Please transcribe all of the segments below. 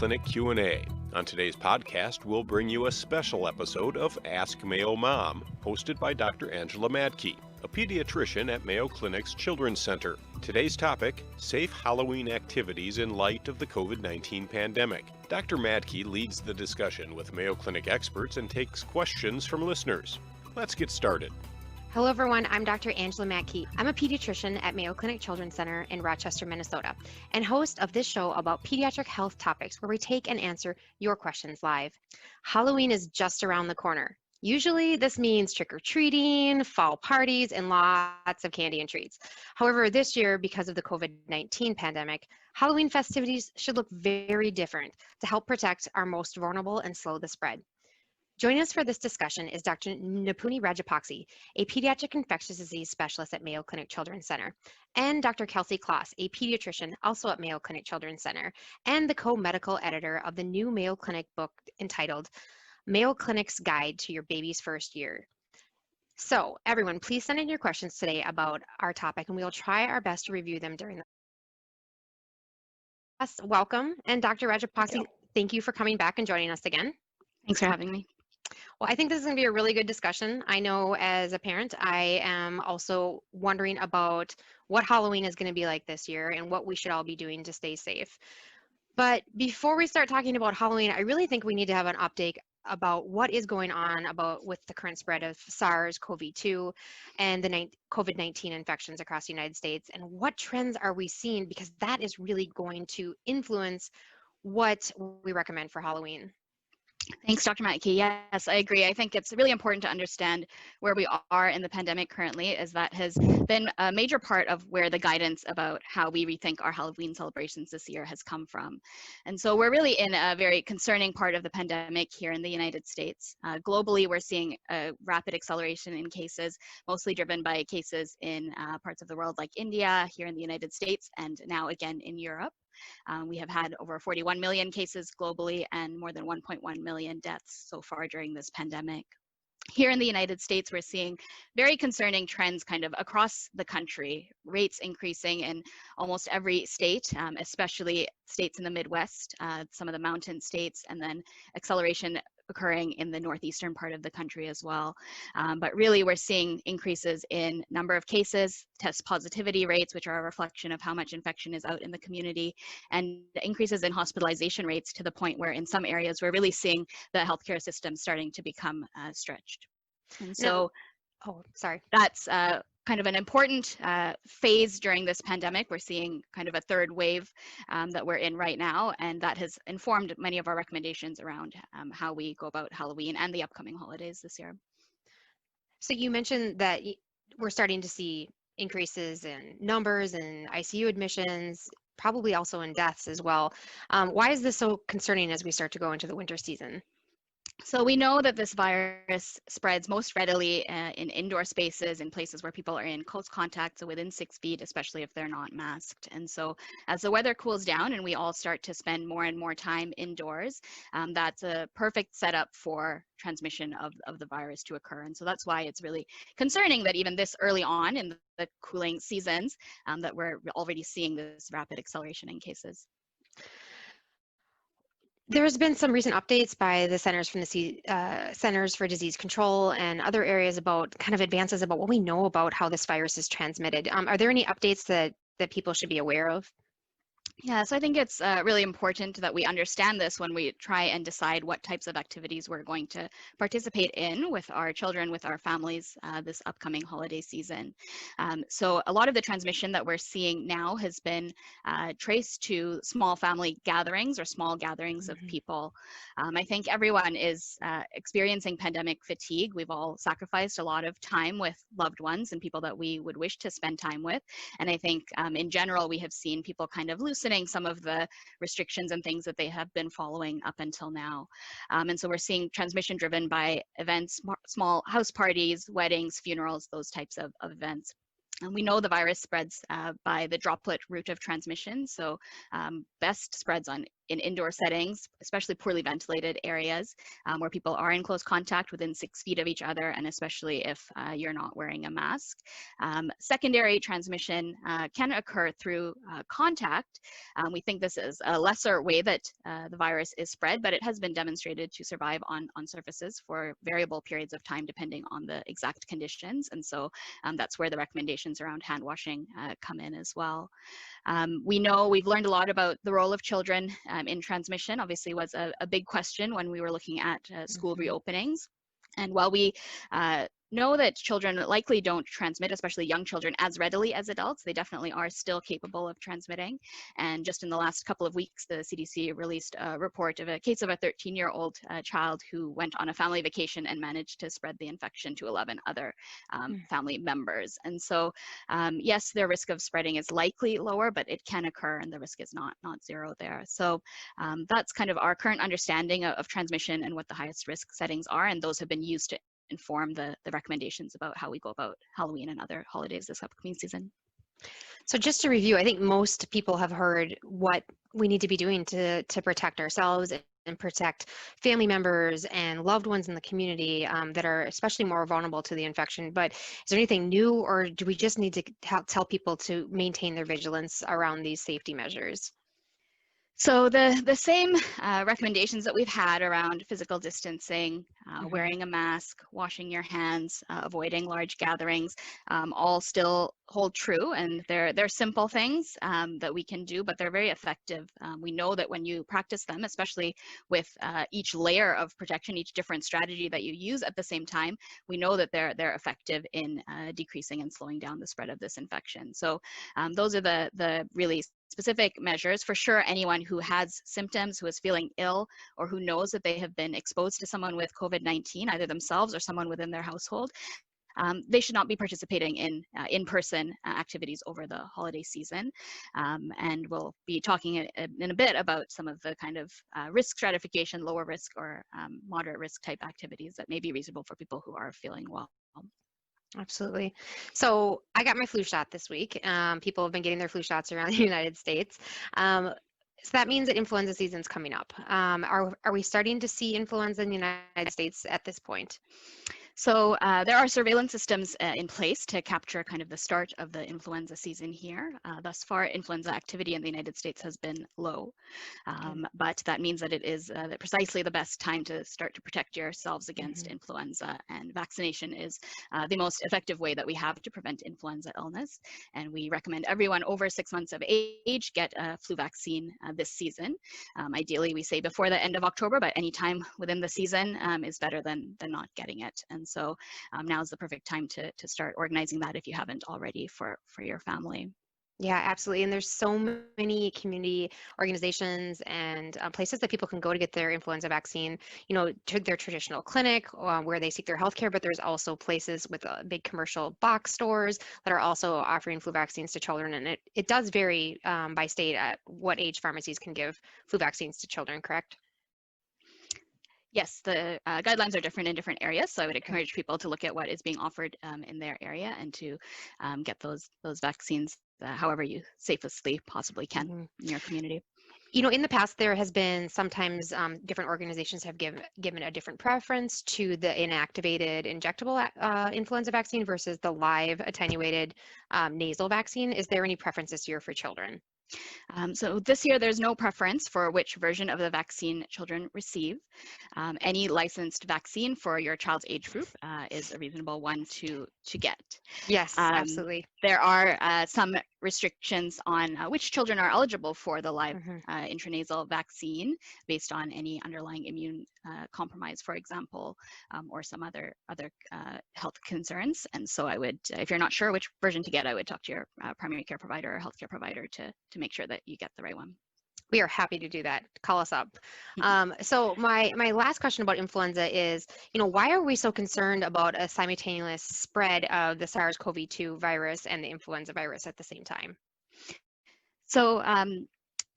Clinic Q&A. On today's podcast, we'll bring you a special episode of Ask Mayo Mom, hosted by Dr. Angela Madke, a pediatrician at Mayo Clinic's Children's Center. Today's topic, safe Halloween activities in light of the COVID-19 pandemic. Dr. Madke leads the discussion with Mayo Clinic experts and takes questions from listeners. Let's get started. Hello everyone, I'm Dr. Angela Madke. I'm a pediatrician at Mayo Clinic Children's Center in Rochester, Minnesota, and host of this show about pediatric health topics where we take and answer your questions live. Halloween is just around the corner. Usually this means trick-or-treating, fall parties, and lots of candy and treats. However, this year, because of the COVID-19 pandemic, Halloween festivities should look very different to help protect our most vulnerable and slow the spread. Joining us for this discussion is Dr. Nipuni Rajapakse, a pediatric infectious disease specialist at Mayo Clinic Children's Center, and Dr. Kelsey Kloss, a pediatrician also at Mayo Clinic Children's Center, and the co-medical editor of the new Mayo Clinic book entitled Mayo Clinic's Guide to Your Baby's First Year. So, everyone, please send in your questions today about our topic, and we will try our best to review them during the class. Welcome, and Dr. Rajapakse, thank you for coming back and joining us again. Thanks for having me. Well, I think this is going to be a really good discussion. I know as a parent, I am also wondering about what Halloween is going to be like this year and what we should all be doing to stay safe. But before we start talking about Halloween, I really think we need to have an update about what is going on with the current spread of SARS-CoV-2 and the COVID-19 infections across the United States, and what trends are we seeing, because that is really going to influence what we recommend for Halloween. Thanks, Dr. Madke. Yes, I agree. I think it's really important to understand where we are in the pandemic currently, as that has been a major part of where the guidance about how we rethink our Halloween celebrations this year has come from. And so we're really in a very concerning part of the pandemic here in the United States. Globally, we're seeing a rapid acceleration in cases, mostly driven by cases in parts of the world like India, here in the United States, and now again in Europe. We have had over 41 million cases globally and more than 1.1 million deaths so far during this pandemic. Here in the United States, we're seeing very concerning trends kind of across the country, rates increasing in almost every state, especially states in the Midwest, some of the mountain states, and then acceleration occurring in the northeastern part of the country as well. But really, we're seeing increases in number of cases, test positivity rates, which are a reflection of how much infection is out in the community, and increases in hospitalization rates to the point where in some areas we're really seeing the healthcare system starting to become stretched. And so that's kind of an important phase during this pandemic. We're seeing kind of a third wave that we're in right now, and that has informed many of our recommendations around how we go about Halloween and the upcoming holidays this year. So you mentioned that we're starting to see increases in numbers and ICU admissions, probably also in deaths as well. Why is this so concerning as we start to go into the winter season? So we know that this virus spreads most readily in indoor spaces, in places where people are in close contact, so within 6 feet, especially if they're not masked. And so as the weather cools down and we all start to spend more and more time indoors, that's a perfect setup for transmission of the virus to occur. And so that's why it's really concerning that even this early on in the cooling seasons, that we're already seeing this rapid acceleration in cases. There's been some recent updates by the Centers for Disease Control and other areas about kind of advances about what we know about how this virus is transmitted. Are there any updates that people should be aware of? Yeah, so I think it's really important that we understand this when we try and decide what types of activities we're going to participate in with our children, with our families this upcoming holiday season. So a lot of the transmission that we're seeing now has been traced to small family gatherings or small gatherings of people. I think everyone is experiencing pandemic fatigue. We've all sacrificed a lot of time with loved ones and people that we would wish to spend time with. And I think in general, we have seen people kind of loosening some of the restrictions and things that they have been following up until now. And so we're seeing transmission driven by events, small house parties, weddings, funerals, those types of events. And we know the virus spreads by the droplet route of transmission. So best spreads on in indoor settings, especially poorly ventilated areas where people are in close contact within 6 feet of each other, and especially if you're not wearing a mask. Secondary transmission can occur through contact. We think this is a lesser way that the virus is spread, but it has been demonstrated to survive on surfaces for variable periods of time depending on the exact conditions. And so that's where the recommendations around hand washing come in as well. We know we've learned a lot about the role of children in transmission. Obviously was a big question when we were looking at school reopenings. And while we know that children likely don't transmit, especially young children, as readily as adults, they definitely are still capable of transmitting. And just in the last couple of weeks, the CDC released a report of a case of a 13-year-old child who went on a family vacation and managed to spread the infection to 11 other family members. And so, yes, their risk of spreading is likely lower, but it can occur, and the risk is not zero there. So that's kind of our current understanding of transmission and what the highest risk settings are, and those have been used to inform the recommendations about how we go about Halloween and other holidays this upcoming season. So just to review, I think most people have heard what we need to be doing to protect ourselves and protect family members and loved ones in the community that are especially more vulnerable to the infection. But is there anything new, or do we just need to tell people to maintain their vigilance around these safety measures? So the same recommendations that we've had around physical distancing, wearing a mask, washing your hands, avoiding large gatherings, all still hold true, and they're simple things that we can do, but they're very effective. We know that when you practice them, especially with each layer of protection, each different strategy that you use at the same time, we know that they're effective in decreasing and slowing down the spread of this infection. So those are the really specific measures. For sure, anyone who has symptoms, who is feeling ill, or who knows that they have been exposed to someone with COVID-19, either themselves or someone within their household, they should not be participating in in-person activities over the holiday season. And we'll be talking in a bit about some of the kind of risk stratification, lower risk or moderate risk type activities that may be reasonable for people who are feeling well. Absolutely. So I got my flu shot this week. People have been getting their flu shots around the United States. So that means that influenza season's coming up. Are we starting to see influenza in the United States at this point? So there are surveillance systems in place to capture kind of the start of the influenza season here. Thus far, influenza activity in the United States has been low, but that means that it is precisely the best time to start to protect yourselves against influenza, and vaccination is the most effective way that we have to prevent influenza illness. And we recommend everyone over 6 months of age get a flu vaccine this season. Ideally, we say before the end of October, but any time within the season is better than not getting it. And so now is the perfect time to start organizing that if you haven't already for your family. Yeah, absolutely. And there's so many community organizations and places that people can go to get their influenza vaccine, you know, to their traditional clinic where they seek their healthcare, but there's also places with big commercial box stores that are also offering flu vaccines to children. And it does vary by state at what age pharmacies can give flu vaccines to children, correct? Yes, the guidelines are different in different areas, so I would encourage people to look at what is being offered in their area and to get those vaccines however you safely possibly can in your community. You know, in the past, there has been sometimes different organizations have given a different preference to the inactivated injectable influenza vaccine versus the live attenuated nasal vaccine. Is there any preference this year for children? So this year, there's no preference for which version of the vaccine children receive. Any licensed vaccine for your child's age group is a reasonable one to get. Yes, absolutely. There are some restrictions on which children are eligible for the live intranasal vaccine based on any underlying immune compromise, for example, or some other health concerns. And so I would, if you're not sure which version to get, I would talk to your primary care provider or healthcare provider to make sure that you get the right one. We are happy to do that. Call us up. So my last question about influenza is, you know, why are we so concerned about a simultaneous spread of the SARS-CoV-2 virus and the influenza virus at the same time? So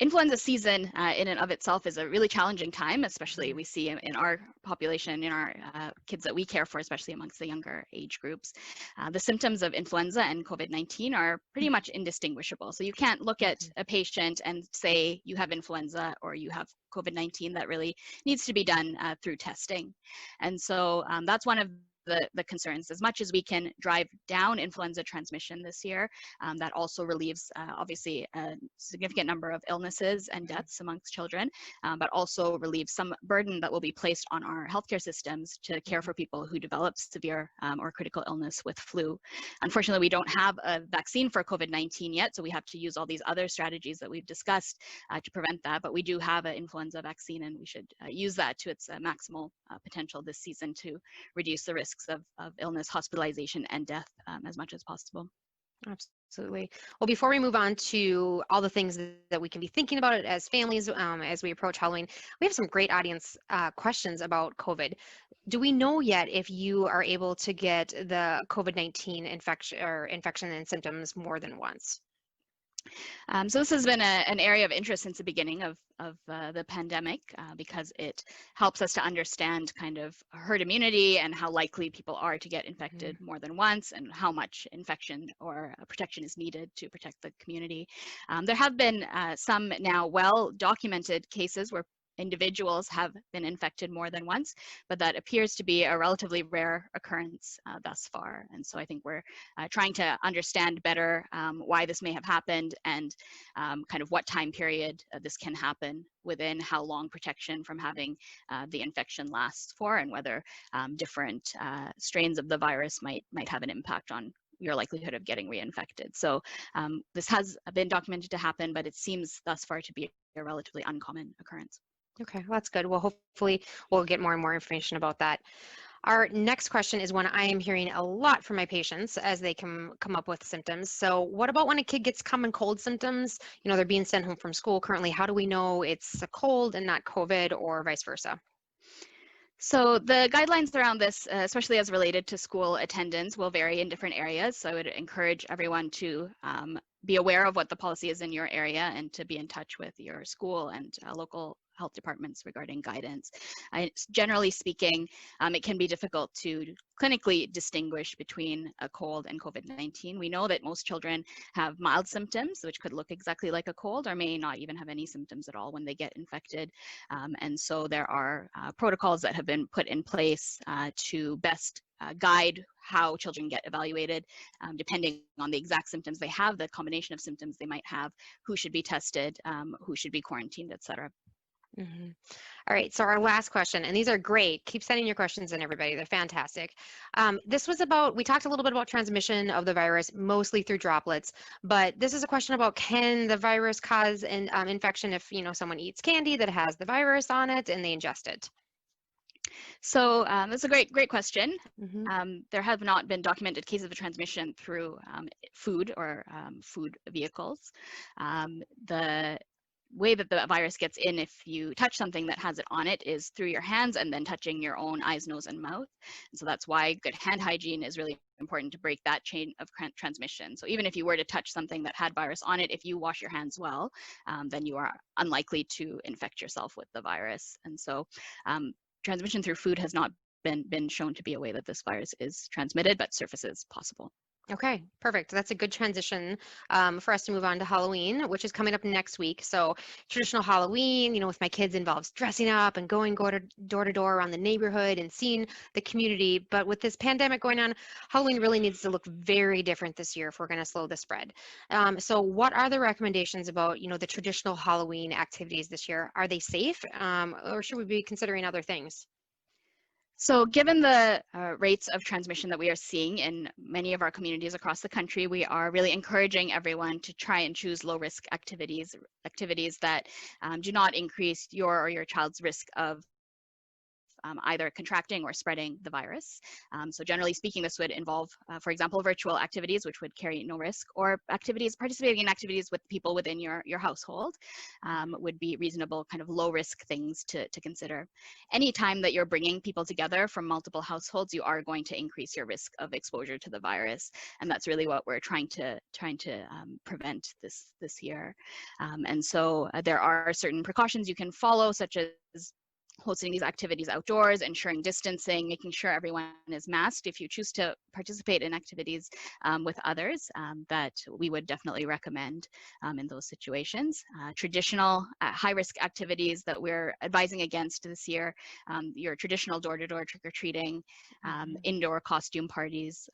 influenza season in and of itself is a really challenging time, especially we see in our population, in our kids that we care for, especially amongst the younger age groups. The symptoms of influenza and COVID-19 are pretty much indistinguishable. So you can't look at a patient and say you have influenza or you have COVID-19. That really needs to be done through testing. And so that's one of the concerns. As much as we can drive down influenza transmission this year, that also relieves obviously a significant number of illnesses and deaths amongst children, but also relieves some burden that will be placed on our healthcare systems to care for people who develop severe or critical illness with flu. Unfortunately, we don't have a vaccine for COVID-19 yet, so we have to use all these other strategies that we've discussed to prevent that, but we do have an influenza vaccine, and we should use that to its maximal potential this season to reduce the risks of illness, hospitalization, and death as much as possible. Absolutely. Well, before we move on to all the things that we can be thinking about it as families as we approach Halloween, we have some great audience questions about COVID. Do we know yet if you are able to get the COVID-19 infection and symptoms more than once? So this has been an area of interest since the beginning of the pandemic because it helps us to understand kind of herd immunity and how likely people are to get infected more than once and how much infection or protection is needed to protect the community. There have been some now well-documented cases where individuals have been infected more than once, but that appears to be a relatively rare occurrence thus far. And so I think we're trying to understand better why this may have happened and kind of what time period this can happen within, how long protection from having the infection lasts for, and whether different strains of the virus might have an impact on your likelihood of getting reinfected. So this has been documented to happen, but it seems thus far to be a relatively uncommon occurrence. Okay, well, that's good. Well, hopefully we'll get more and more information about that. Our next question is one I am hearing a lot from my patients as they come up with symptoms. So what about when a kid gets common cold symptoms? You know, they're being sent home from school currently. How do we know it's a cold and not COVID, or vice versa? So the guidelines around this, especially as related to school attendance, will vary in different areas. So I would encourage everyone to be aware of what the policy is in your area and to be in touch with your school and local health departments regarding guidance. Generally speaking, it can be difficult to clinically distinguish between a cold and COVID-19. We know that most children have mild symptoms, which could look exactly like a cold, or may not even have any symptoms at all when they get infected. And so there are protocols that have been put in place to best guide how children get evaluated, depending on the exact symptoms they have, the combination of symptoms they might have, who should be tested, who should be quarantined, et cetera. Mm-hmm. All right, so our last question, and these are great. Keep sending your questions in, everybody. They're fantastic. This was about, we talked a little bit about transmission of the virus, mostly through droplets, but this is a question about, can the virus cause an infection if, you know, someone eats candy that has the virus on it and they ingest it? So that's a great question. Mm-hmm. There have not been documented cases of transmission through food or food vehicles. The way that the virus gets in, if you touch something that has it on it, is through your hands and then touching your own eyes, nose, and mouth. And so that's why good hand hygiene is really important to break that chain of transmission. So even if you were to touch something that had virus on it, if you wash your hands well, then you are unlikely to infect yourself with the virus. And so transmission through food has not been shown to be a way that this virus is transmitted, but surfaces possible. Okay, perfect. That's a good transition for us to move on to Halloween, which is coming up next week. So traditional Halloween, you know, with my kids involves dressing up and going door to door around the neighborhood and seeing the community. But with this pandemic going on, Halloween really needs to look very different this year if we're going to slow the spread. So what are the recommendations about, you know, the traditional Halloween activities this year? Are they safe or should we be considering other things? So given the rates of transmission that we are seeing in many of our communities across the country, we are really encouraging everyone to try and choose low-risk activities that do not increase your or your child's risk of either contracting or spreading the virus. So generally speaking, this would involve, for example, virtual activities, which would carry no risk, or participating in activities with people within your household would be reasonable, kind of low risk things to consider. Anytime that you're bringing people together from multiple households, you are going to increase your risk of exposure to the virus, and that's really what we're trying to prevent this year. And so there are certain precautions you can follow, such as hosting these activities outdoors, ensuring distancing, making sure everyone is masked. If you choose to participate in activities with others, that we would definitely recommend in those situations. Traditional high-risk activities that we're advising against this year, your traditional door-to-door trick-or-treating, indoor costume parties,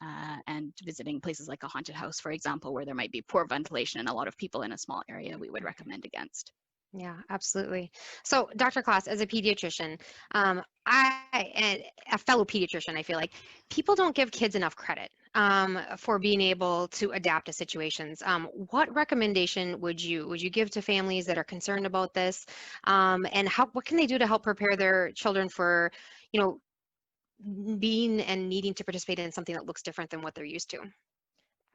and visiting places like a haunted house, for example, where there might be poor ventilation and a lot of people in a small area, we would recommend against. Yeah, absolutely. So, Dr. Kloss, as a pediatrician, and a fellow pediatrician, I feel like people don't give kids enough credit for being able to adapt to situations. What recommendation would you give to families that are concerned about this, and what can they do to help prepare their children for, being and needing to participate in something that looks different than what they're used to?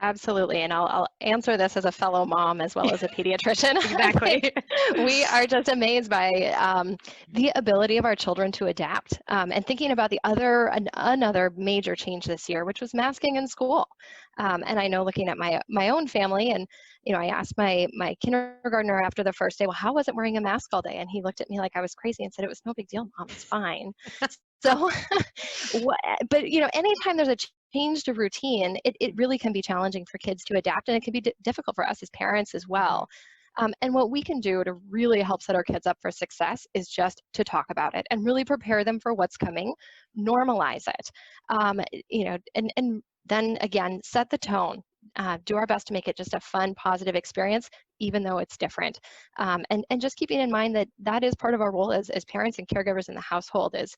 Absolutely, and I'll answer this as a fellow mom as well as a pediatrician. Exactly. We are just amazed by the ability of our children to adapt. And thinking about another major change this year, which was masking in school. And I know, looking at my own family, and I asked my kindergartner after the first day, well, how was it wearing a mask all day? And he looked at me like I was crazy and said, it was no big deal, Mom, it's fine. So, but anytime there's a change to routine, it really can be challenging for kids to adapt, and it can be difficult for us as parents as well. And what we can do to really help set our kids up for success is just to talk about it and really prepare them for what's coming, normalize it, and then again, set the tone. Do our best to make it just a fun, positive experience, even though it's different. And just keeping in mind that is part of our role as parents and caregivers in the household. Is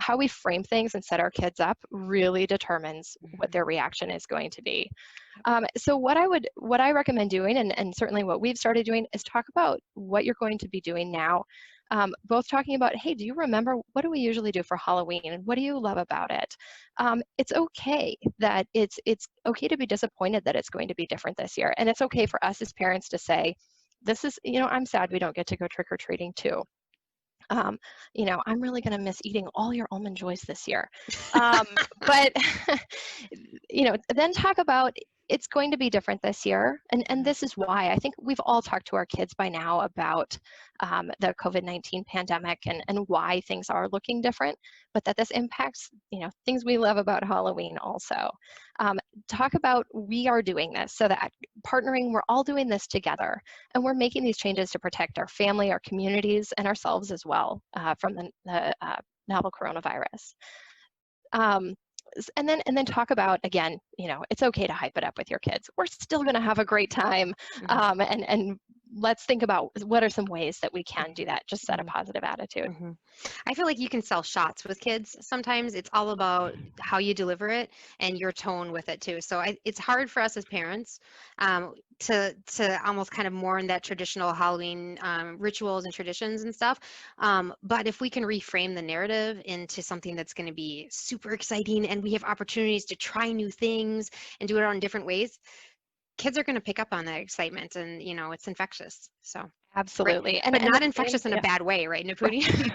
how we frame things and set our kids up really determines what their reaction is going to be. So what I recommend doing, and certainly what we've started doing, is talk about what you're going to be doing now. Both talking about, hey, do you remember, what do we usually do for Halloween, and what do you love about it? It's okay that it's okay to be disappointed that it's going to be different this year, and it's okay for us as parents to say, this is, I'm sad we don't get to go trick-or-treating too. I'm really going to miss eating all your Almond Joys this year. But, then talk about, it's going to be different this year. And this is why. I think we've all talked to our kids by now about the COVID-19 pandemic and why things are looking different, but that this impacts, things we love about Halloween also. Talk about, we are doing this, so that partnering, we're all doing this together, and we're making these changes to protect our family, our communities, and ourselves as well from the novel coronavirus. And then talk about, again, it's okay to hype it up with your kids. We're still going to have a great time. And let's think about what are some ways that we can do that. Just set a positive attitude. I feel like you can sell shots with kids. Sometimes it's all about how you deliver it and your tone with it too. So it's hard for us as parents to almost kind of mourn that traditional Halloween rituals and traditions and stuff. But if we can reframe the narrative into something that's going to be super exciting, and we have opportunities to try new things and do it on different ways, kids are going to pick up on that excitement, and it's infectious. So absolutely, right. But not infectious in a bad way, right, Nupudi?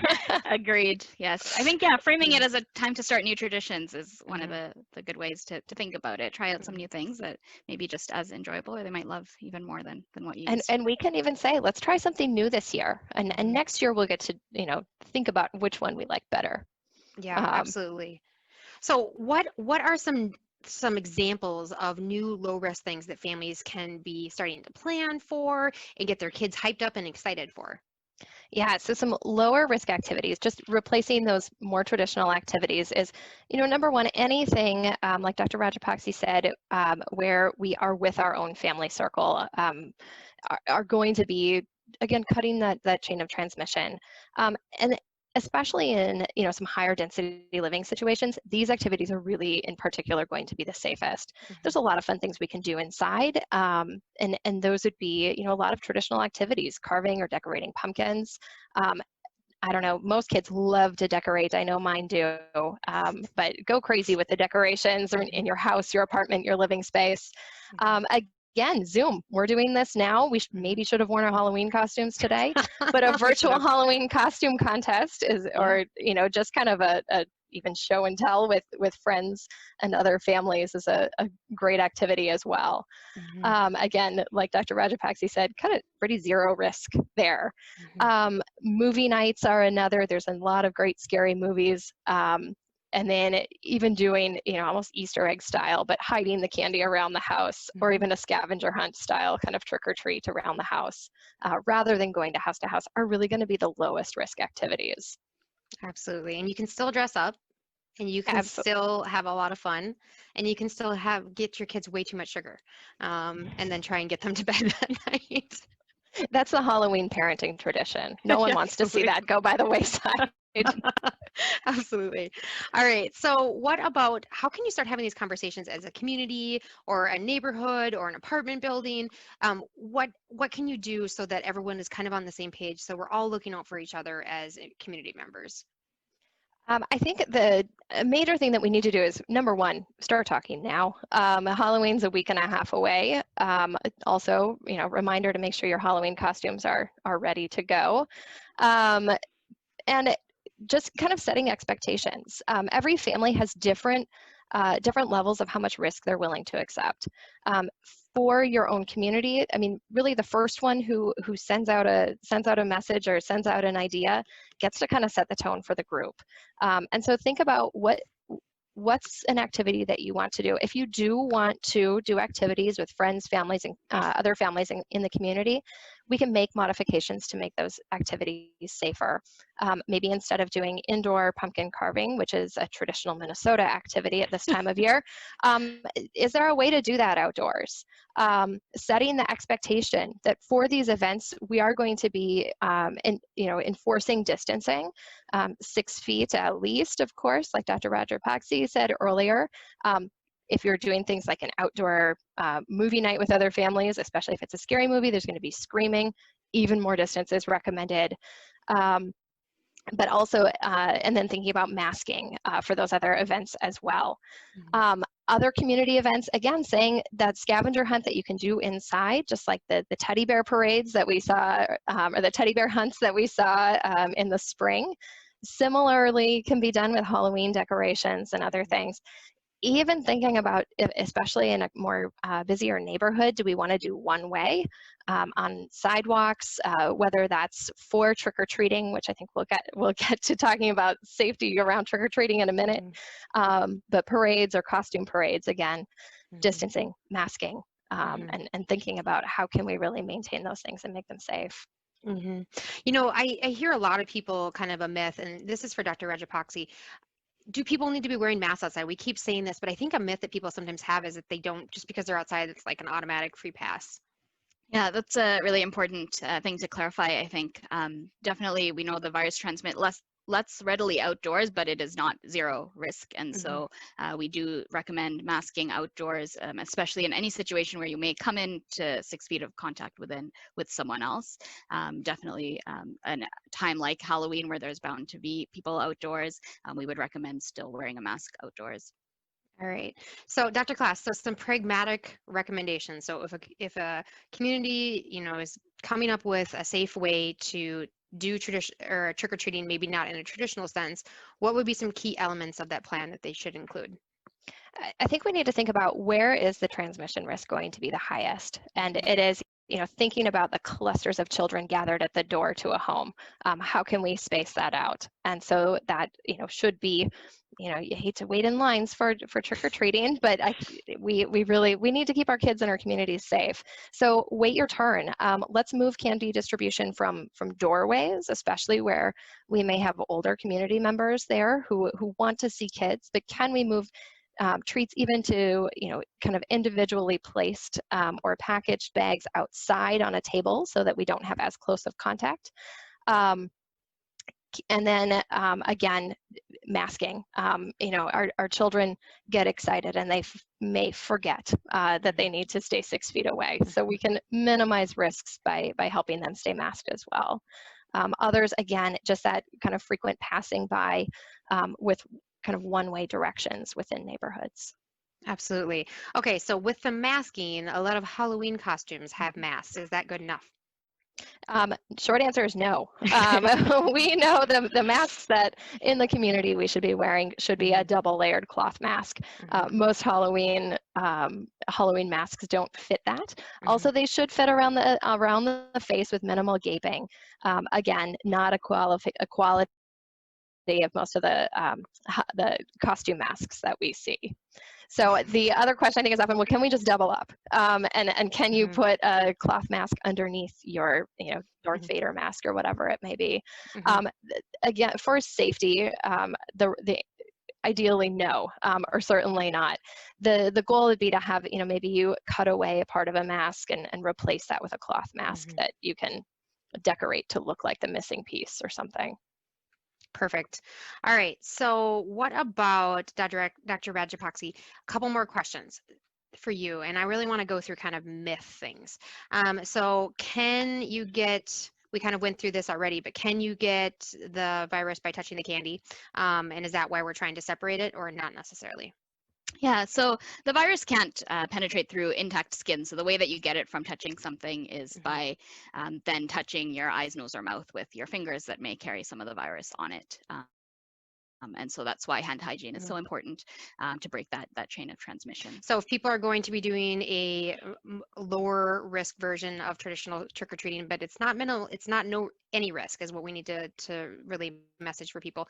Agreed. Yes, I think framing it as a time to start new traditions is one of the good ways to think about it. Try out some new things that may be just as enjoyable, or they might love even more than what you used. And we can even say, let's try something new this year, and next year we'll get to think about which one we like better. Yeah, absolutely. So what are some examples of new low-risk things that families can be starting to plan for and get their kids hyped up and excited for? Yeah, so some lower risk activities, just replacing those more traditional activities, is, number one, anything like Dr. Rajapaksa said, where we are with our own family circle, are going to be, again, cutting that chain of transmission. And especially in some higher density living situations, these activities are really in particular going to be the safest. There's a lot of fun things we can do inside, and those would be a lot of traditional activities, carving or decorating pumpkins. I don't know, most kids love to decorate. I know mine do, but go crazy with the decorations in your house, your apartment, your living space. Again, Zoom, we're doing this now. We maybe should have worn our Halloween costumes today, but a virtual Halloween costume contest is, or, you know, just kind of a even show and tell with friends and other families is a great activity as well. Again, like Dr. Rajapaksa said, kind of pretty zero risk there. Movie nights are another. There's a lot of great scary movies. And then even doing, you know, almost Easter egg style, but hiding the candy around the house, or even a scavenger hunt style kind of trick or treat around the house, rather than going to house, are really going to be the lowest risk activities. Absolutely. And you can still dress up, and you can still have a lot of fun, and you can still get your kids way too much sugar, and then try and get them to bed at night. That's the Halloween parenting tradition. No one wants to see that go by the wayside. Absolutely. All right. So what about, how can you start having these conversations as a community or a neighborhood or an apartment building? What can you do so that everyone is kind of on the same page, so we're all looking out for each other as community members? I think the major thing that we need to do is, number one, start talking now. Halloween's a week and a half away. Also, you know, reminder to make sure your Halloween costumes are ready to go. And just kind of setting expectations. Every family has different levels of how much risk they're willing to accept. For your own community, I mean, really the first one who sends out a message or sends out an idea gets to kind of set the tone for the group. And so think about what's an activity that you want to do. If you do want to do activities with friends, families, and other families in the community, we can make modifications to make those activities safer. Maybe instead of doing indoor pumpkin carving, which is a traditional Minnesota activity at this time of year, is there a way to do that outdoors? Setting the expectation that for these events, we are going to be enforcing distancing, 6 feet at least, of course, like Dr. Rajapaksa said earlier. If you're doing things like an outdoor movie night with other families, especially if it's a scary movie, there's going to be screaming, even more distance is recommended. But also, and then thinking about masking for those other events as well. Other community events, again, saying that scavenger hunt that you can do inside, just like the teddy bear parades that we saw, or the teddy bear hunts that we saw in the spring, similarly can be done with Halloween decorations and other things. Even thinking about, especially in a more busier neighborhood, do we want to do one way on sidewalks, whether that's for trick-or-treating, which I think we'll get to talking about safety around trick-or-treating in a minute, but parades or costume parades, again, distancing, masking, and thinking about how can we really maintain those things and make them safe. You know, I hear a lot of people, kind of a myth, and this is for Dr. Rajapaksa. Do people need to be wearing masks outside? We keep saying this, but I think a myth that people sometimes have is that they don't, just because they're outside, it's like an automatic free pass. Yeah, that's a really important thing to clarify, I think. Definitely, we know the virus transmit less readily outdoors, but it is not zero risk. And so we do recommend masking outdoors, especially in any situation where you may come into 6 feet of contact with someone else. Definitely a time like Halloween where there's bound to be people outdoors, we would recommend still wearing a mask outdoors. All right. So Dr. Klass, so some pragmatic recommendations. So if a community, you know, is coming up with a safe way to do trick-or-treating, maybe not in a traditional sense, what would be some key elements of that plan that they should include? I think we need to think about where is the transmission risk going to be the highest, and it is, you know, thinking about the clusters of children gathered at the door to a home. How can we space that out? And so that, you know, should be, you know, you hate to wait in lines for trick-or-treating, but we need to keep our kids and our communities safe. So wait your turn. Let's move candy distribution from doorways, especially where we may have older community members there who want to see kids, but can we move treats even to, you know, kind of individually placed or packaged bags outside on a table so that we don't have as close of contact. And then again, masking. You know, our children get excited and they may forget that they need to stay 6 feet away. So we can minimize risks by helping them stay masked as well. Others, again, just that kind of frequent passing by with kind of one-way directions within neighborhoods. Absolutely. Okay, so with the masking, a lot of Halloween costumes have masks. Is that good enough? Short answer is no. We know the masks that in the community we should be wearing should be a double layered cloth mask. Most Halloween masks don't fit that. Also, they should fit around the face with minimal gaping. Again, not a quality of most of the costume masks that we see. So the other question I think is often, well, can we just double up? And can you put a cloth mask underneath your, Darth Vader mask or whatever it may be? Again, for safety, the ideally no, or certainly not. The goal would be to have, maybe you cut away a part of a mask and replace that with a cloth mask that you can decorate to look like the missing piece or something. Perfect. All right. So what about Dr. Rajapakse? A couple more questions for you. And I really want to go through kind of myth things. So can you get, we kind of went through this already, but can you get the virus by touching the candy? And is that why we're trying to separate it or not necessarily? Yeah, so the virus can't penetrate through intact skin. So the way that you get it from touching something is by then touching your eyes, nose, or mouth with your fingers that may carry some of the virus on it. And so that's why hand hygiene is so important to break that chain of transmission. So if people are going to be doing a lower risk version of traditional trick-or-treating, but it's not any risk is what we need to really message for people.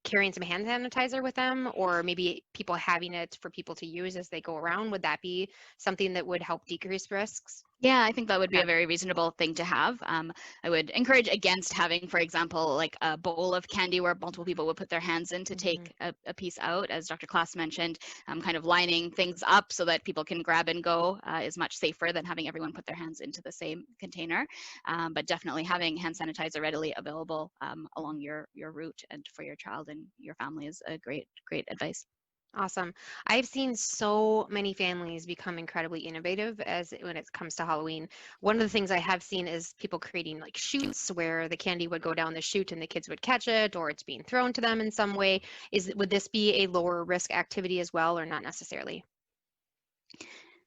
Carrying some hand sanitizer with them, or maybe people having it for people to use as they go around, would that be something that would help decrease risks? Yeah, I think that would be a very reasonable thing to have. I would encourage against having, for example, like a bowl of candy where multiple people would put their hands in to take a piece out, as Dr. Klaas mentioned. Kind of lining things up so that people can grab and go is much safer than having everyone put their hands into the same container. But definitely having hand sanitizer readily available along your route and for your child and your family is a great advice. Awesome. I've seen so many families become incredibly innovative when it comes to Halloween. One of the things I have seen is people creating like chutes where the candy would go down the chute and the kids would catch it, or it's being thrown to them in some way. Would this be a lower risk activity as well, or not necessarily?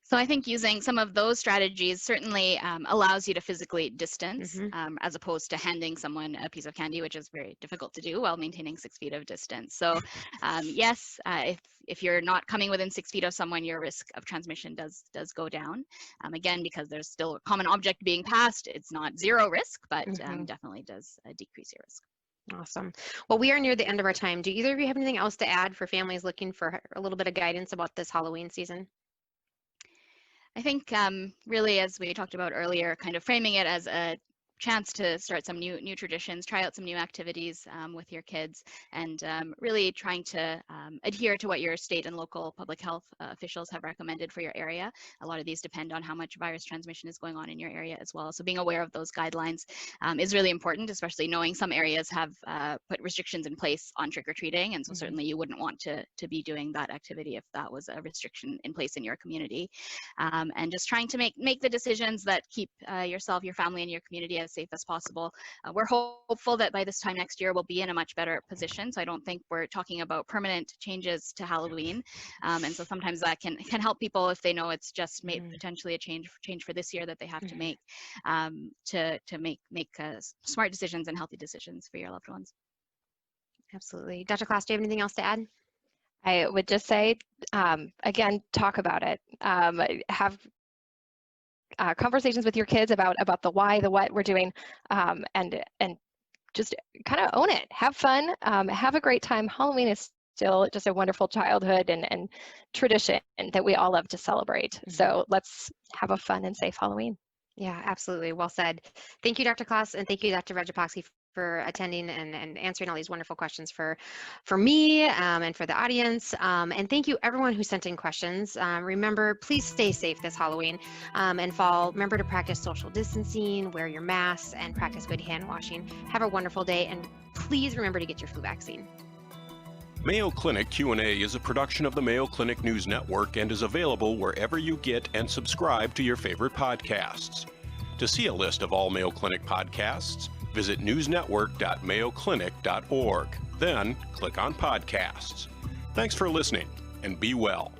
So I think using some of those strategies certainly allows you to physically distance as opposed to handing someone a piece of candy, which is very difficult to do while maintaining 6 feet of distance. So yes, if you're not coming within 6 feet of someone, your risk of transmission does go down. Again, because there's still a common object being passed, it's not zero risk, but definitely does decrease your risk. Awesome. Well, we are near the end of our time. Do either of you have anything else to add for families looking for a little bit of guidance about this Halloween season? I think really, as we talked about earlier, kind of framing it as a chance to start some new traditions, try out some new activities with your kids, and really trying to adhere to what your state and local public health officials have recommended for your area. A lot of these depend on how much virus transmission is going on in your area as well. So being aware of those guidelines is really important, especially knowing some areas have put restrictions in place on trick-or-treating, and so certainly you wouldn't want to be doing that activity if that was a restriction in place in your community. And just trying to make the decisions that keep yourself, your family, and your community as safe as possible. We're hopeful that by this time next year we'll be in a much better position. So I don't think we're talking about permanent changes to Halloween. And so sometimes that can help people if they know it's just potentially a change for this year that they have to make to make smart decisions and healthy decisions for your loved ones. Absolutely. Dr. Klaas, do you have anything else to add? I would just say, again, talk about it. Have conversations with your kids about the why, the what we're doing, and just kind of own it. Have fun. Have a great time. Halloween is still just a wonderful childhood and tradition that we all love to celebrate. So let's have a fun and safe Halloween. Yeah, absolutely. Well said. Thank you, Dr. Klaas, and thank you, Dr. Rajapakse, for attending and answering all these wonderful questions for me and for the audience. And thank you everyone who sent in questions. Remember, please stay safe this Halloween and fall. Remember to practice social distancing, wear your masks, and practice good hand washing. Have a wonderful day, and please remember to get your flu vaccine. Mayo Clinic Q&A is a production of the Mayo Clinic News Network and is available wherever you get and subscribe to your favorite podcasts. To see a list of all Mayo Clinic podcasts, Visit newsnetwork.mayoclinic.org. Then click on podcasts. Thanks for listening and be well.